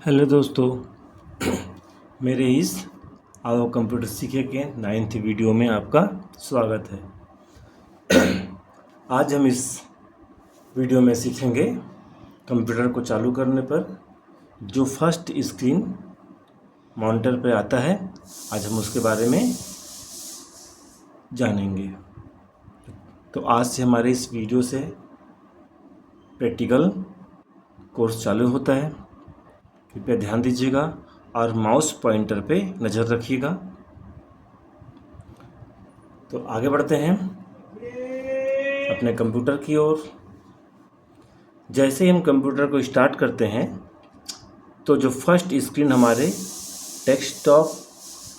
Hello दोस्तों, मेरे इस आओ कंप्यूटर सीखे के 9th वीडियो में आपका स्वागत है। आज हम इस वीडियो में सीखेंगे कंप्यूटर को चालू करने पर जो फर्स्ट स्क्रीन मॉनिटर पे आता है। आज हम उसके बारे में जानेंगे। तो आज से हमारे इस वीडियो से प्रैक्टिकल कोर्स चालू होता है। कृपया ध्यान दीजिएगा और माउस पॉइंटर पे नज़र रखिएगा। तो आगे बढ़ते हैं अपने कंप्यूटर की ओर। जैसे ही हम कंप्यूटर को स्टार्ट करते हैं तो जो फर्स्ट स्क्रीन हमारे डेस्कटॉप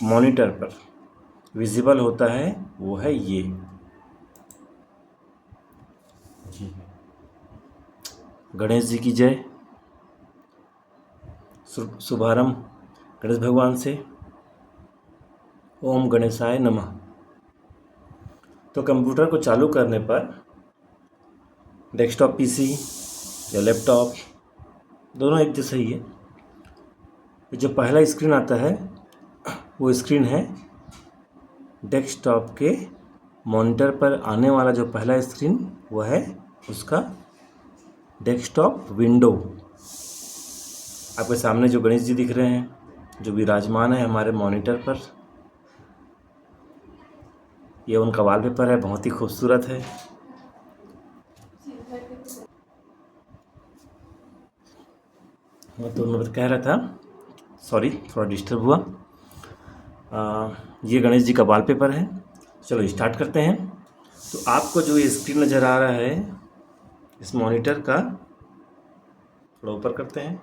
मॉनिटर पर विजिबल होता है वो है ये। गणेश जी की जय। शुभारंभ गणेश भगवान से। ओम गणेशाय नमः। तो कंप्यूटर को चालू करने पर डेस्कटॉप पीसी या लैपटॉप दोनों एक जैसा ही है। जो पहला स्क्रीन आता है वो स्क्रीन है डेस्कटॉप के मॉनिटर पर आने वाला जो पहला स्क्रीन वो है उसका डेस्कटॉप विंडो। आपके सामने जो गणेश जी दिख रहे हैं जो विराजमान है हमारे मॉनिटर पर, ये उनका वॉलपेपर है, बहुत ही खूबसूरत है। तो मैं कह रहा था, सॉरी थोड़ा डिस्टर्ब हुआ। ये गणेश जी का वॉलपेपर है। चलो स्टार्ट करते हैं। तो आपको जो ये स्क्रीन नज़र आ रहा है इस मॉनिटर का, थोड़ा ऊपर करते हैं,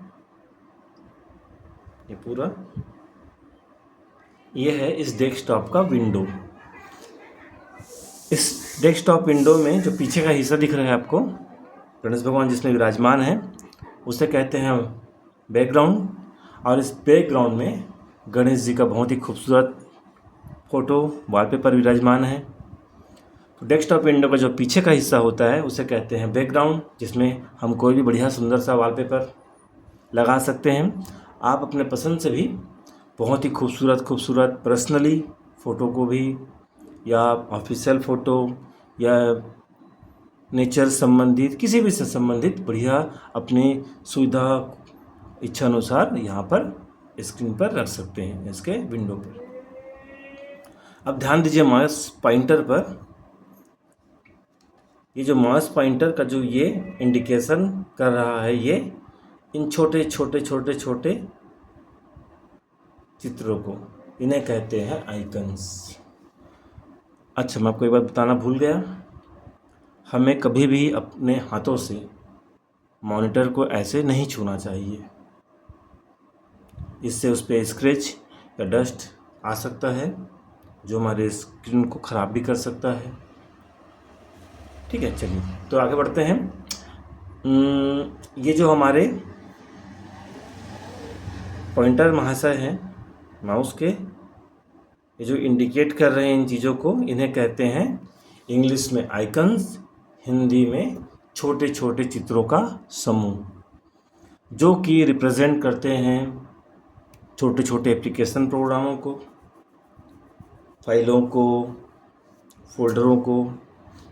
ये पूरा ये है इस डेस्कटॉप का विंडो। इस डेस्कटॉप विंडो में जो पीछे का हिस्सा दिख रहा है आपको, गणेश भगवान जिसमें विराजमान है, उसे कहते हैं बैकग्राउंड। और इस बैकग्राउंड में गणेश जी का बहुत ही खूबसूरत फ़ोटो वॉलपेपर विराजमान है। तो डेस्कटॉप विंडो का जो पीछे का हिस्सा होता है उसे कहते हैं बैकग्राउंड, जिसमें हम कोई भी बढ़िया सुंदर सा वॉलपेपर लगा सकते हैं। आप अपने पसंद से भी बहुत ही खूबसूरत पर्सनली फ़ोटो को भी, या ऑफिशियल फ़ोटो, या नेचर संबंधित किसी भी से संबंधित बढ़िया अपनी सुविधा इच्छा अनुसार यहाँ पर स्क्रीन पर रख सकते हैं इसके विंडो पर। अब ध्यान दीजिए माउस पॉइंटर पर। ये जो माउस पॉइंटर का जो ये इंडिकेशन कर रहा है, ये इन छोटे छोटे चित्रों को इन्हें कहते हैं आइकन्स। अच्छा, मैं आपको एक बात बताना भूल गया। हमें कभी भी अपने हाथों से मॉनिटर को ऐसे नहीं छूना चाहिए। इससे उस पर स्क्रैच या डस्ट आ सकता है जो हमारे स्क्रीन को ख़राब भी कर सकता है। ठीक है, चलिए तो आगे बढ़ते हैं। ये जो हमारे पॉइंटर महाशय हैं माउस के, ये जो इंडिकेट कर रहे हैं इन चीज़ों को, इन्हें कहते हैं इंग्लिश में आइकन्स, हिंदी में छोटे छोटे चित्रों का समूह, जो कि रिप्रेजेंट करते हैं छोटे छोटे एप्लीकेशन प्रोग्रामों को, फाइलों को, फोल्डरों को।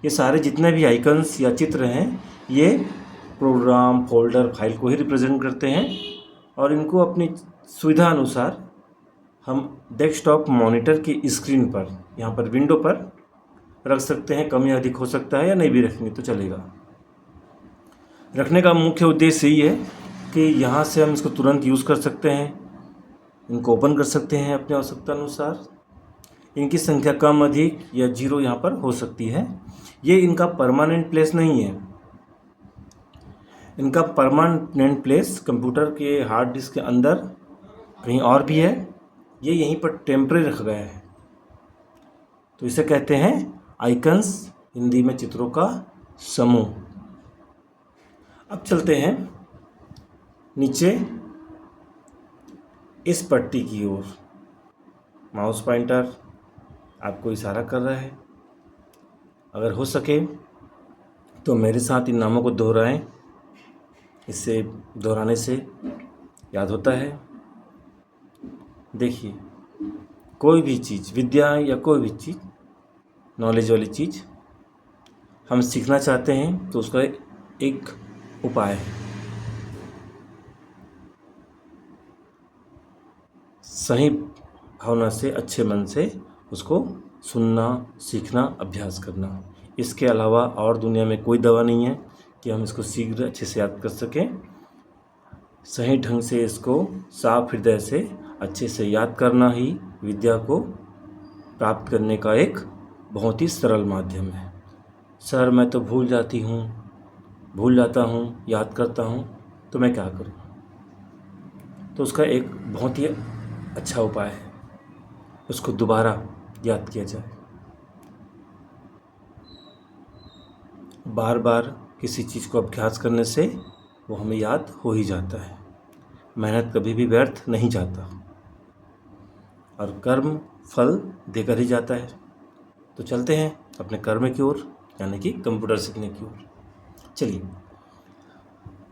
ये सारे जितने भी आइकन्स या चित्र हैं ये प्रोग्राम, फोल्डर, फाइल को ही रिप्रेजेंट करते हैं। और इनको अपनी सुविधा अनुसार हम डेस्कटॉप मॉनिटर की स्क्रीन पर, यहाँ पर विंडो पर रख सकते हैं। कम या अधिक हो सकता है, या नहीं भी रखेंगे तो चलेगा। रखने का मुख्य उद्देश्य यही है कि यहाँ से हम इसको तुरंत यूज़ कर सकते हैं, इनको ओपन कर सकते हैं अपनी आवश्यकता अनुसार। इनकी संख्या कम, अधिक या जीरो यहाँ पर हो सकती है। ये इनका परमानेंट प्लेस नहीं है। इनका परमानेंट प्लेस कंप्यूटर के हार्ड डिस्क के अंदर कहीं और भी है। ये यहीं पर टेम्परेरी रखा गया है। तो इसे कहते हैं आइकन्स, हिंदी में चित्रों का समूह। अब चलते हैं नीचे इस पट्टी की ओर। माउस पॉइंटर आपको इशारा कर रहा है। अगर हो सके तो मेरे साथ इन नामों को दोहराएं। इससे दोहराने से याद होता है। देखिए, कोई भी चीज़, विद्या या कोई भी चीज़, नॉलेज वाली चीज़ हम सीखना चाहते हैं तो उसका एक उपाय है, सही भावना से, अच्छे मन से उसको सुनना, सीखना, अभ्यास करना। इसके अलावा और दुनिया में कोई दवा नहीं है कि हम इसको शीघ्र अच्छे से याद कर सकें। सही ढंग से इसको साफ हृदय से अच्छे से याद करना ही विद्या को प्राप्त करने का एक बहुत ही सरल माध्यम है। सर, मैं तो भूल जाता हूँ, याद करता हूँ, तो मैं क्या करूँ? तो उसका एक बहुत ही अच्छा उपाय है, उसको दोबारा याद किया जाए। बार बार किसी चीज़ को अभ्यास करने से वो हमें याद हो ही जाता है। मेहनत कभी भी व्यर्थ नहीं जाता और कर्म फल देकर ही जाता है। तो चलते हैं अपने कर्म की ओर, यानी कि कंप्यूटर सीखने की ओर। चलिए,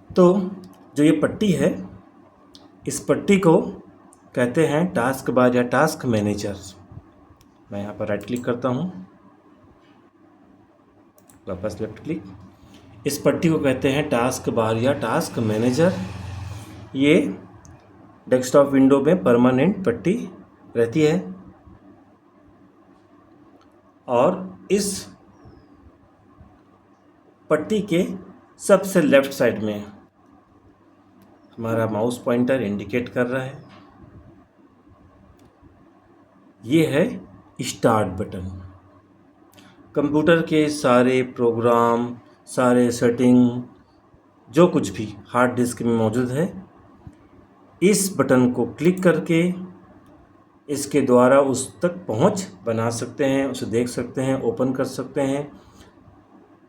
तो जो ये पट्टी है, इस पट्टी को कहते हैं टास्क बार या टास्क मैनेजर। मैं यहाँ पर राइट क्लिक करता हूँ, वापस लेफ्ट क्लिक। इस पट्टी को कहते हैं टास्क बार या टास्क मैनेजर। ये डेस्कटॉप विंडो में परमानेंट पट्टी रहती है और इस पट्टी के सबसे लेफ्ट साइड में हमारा माउस पॉइंटर इंडिकेट कर रहा है, ये है स्टार्ट बटन। कंप्यूटर के सारे प्रोग्राम, सारे सेटिंग, जो कुछ भी हार्ड डिस्क में मौजूद है, इस बटन को क्लिक करके इसके द्वारा उस तक पहुंच बना सकते हैं, उसे देख सकते हैं, ओपन कर सकते हैं।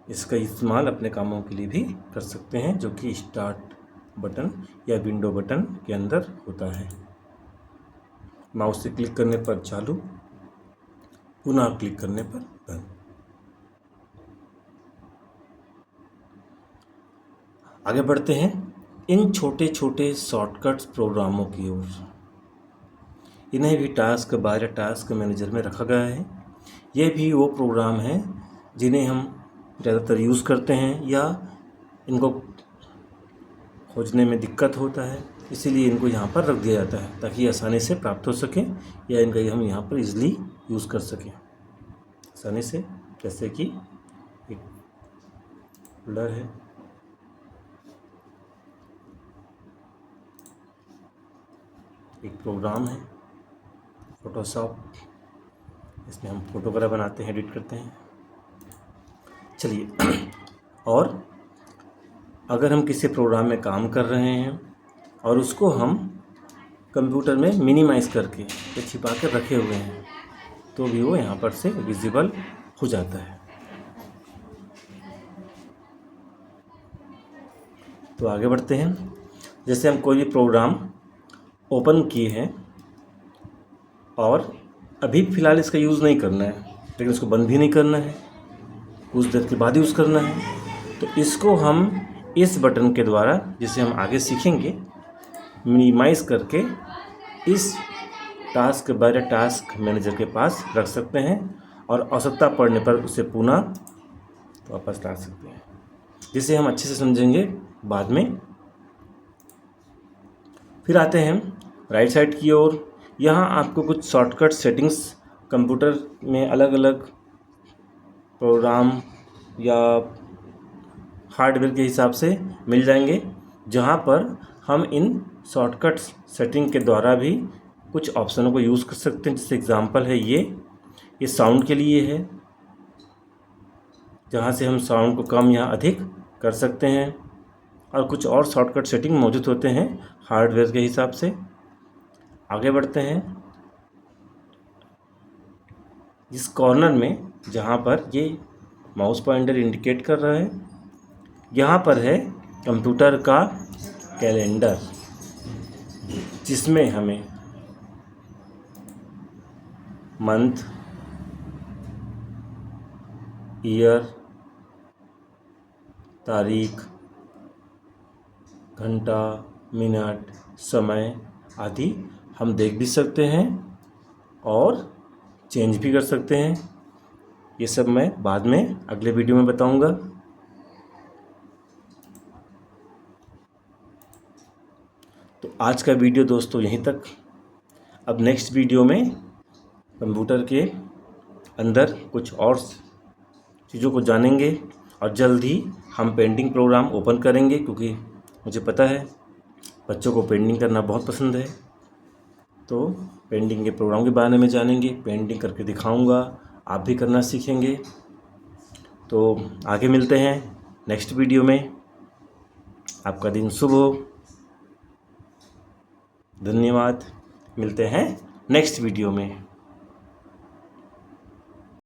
इसका इस्तेमाल अपने कामों के लिए भी कर सकते हैं, जो कि स्टार्ट बटन या विंडो बटन के अंदर होता है। माउस से क्लिक करने पर चालू, पुनः क्लिक करने पर बंद। आगे बढ़ते हैं इन छोटे छोटे शॉर्टकट्स प्रोग्रामों की ओर। इन्हें भी टास्क बार या टास्क मैनेजर में रखा गया है। ये भी वो प्रोग्राम हैं जिन्हें हम ज़्यादातर यूज़ करते हैं या इनको खोजने में दिक्कत होता है, इसीलिए इनको यहाँ पर रख दिया जाता है ताकि आसानी से प्राप्त हो सके या इनका हम यहाँ पर इजीली यूज़ कर सकें आसानी से। जैसे कि एक फोल्डर है, एक प्रोग्राम है फोटोशॉप, इसमें हम फोटो वगैरह बनाते हैं, एडिट करते हैं। चलिए, और अगर हम किसी प्रोग्राम में काम कर रहे हैं और उसको हम कंप्यूटर में मिनिमाइज़ करके या छिपा कर रखे हुए हैं, तो भी वो यहाँ पर से विजिबल हो जाता है। तो आगे बढ़ते हैं। जैसे हम कोई भी प्रोग्राम ओपन किए हैं और अभी फ़िलहाल इसका यूज़ नहीं करना है, लेकिन इसको बंद भी नहीं करना है, कुछ देर के बाद यूज़ करना है, तो इसको हम इस बटन के द्वारा, जिसे हम आगे सीखेंगे, मिनिमाइज़ करके इस टास्क बार टास्क मैनेजर के पास रख सकते हैं और आवश्यकता पड़ने पर उसे पुनः वापस ला सकते हैं, जिसे हम अच्छे से समझेंगे बाद में। फिर आते हैं राइट साइड की ओर। यहाँ आपको कुछ शॉर्टकट सेटिंग्स कंप्यूटर में अलग अलग प्रोग्राम या हार्डवेयर के हिसाब से मिल जाएंगे, जहाँ पर हम इन शॉर्टकट सेटिंग के द्वारा भी कुछ ऑप्शनों को यूज़ कर सकते हैं। जैसे एग्जांपल है ये साउंड के लिए है, जहाँ से हम साउंड को कम या अधिक कर सकते हैं, और कुछ और शॉर्टकट सेटिंग मौजूद होते हैं हार्डवेयर के हिसाब से। आगे बढ़ते हैं। इस कॉर्नर में जहाँ पर ये माउस पॉइंटर इंडिकेट कर रहा है, यहाँ पर है कंप्यूटर का कैलेंडर, जिसमें हमें मंथ, ईयर, तारीख, घंटा, मिनट, समय आदि हम देख भी सकते हैं और चेंज भी कर सकते हैं। ये सब मैं बाद में अगले वीडियो में बताऊंगा। तो आज का वीडियो दोस्तों यहीं तक। अब नेक्स्ट वीडियो में कंप्यूटर के अंदर कुछ और चीज़ों को जानेंगे और जल्द ही हम पेंटिंग प्रोग्राम ओपन करेंगे, क्योंकि मुझे पता है बच्चों को पेंटिंग करना बहुत पसंद है। तो पेंटिंग के प्रोग्राम के बारे में जानेंगे, पेंटिंग करके दिखाऊंगा, आप भी करना सीखेंगे। तो आगे मिलते हैं नेक्स्ट वीडियो में। आपका दिन शुभ हो। धन्यवाद। मिलते हैं नेक्स्ट वीडियो में।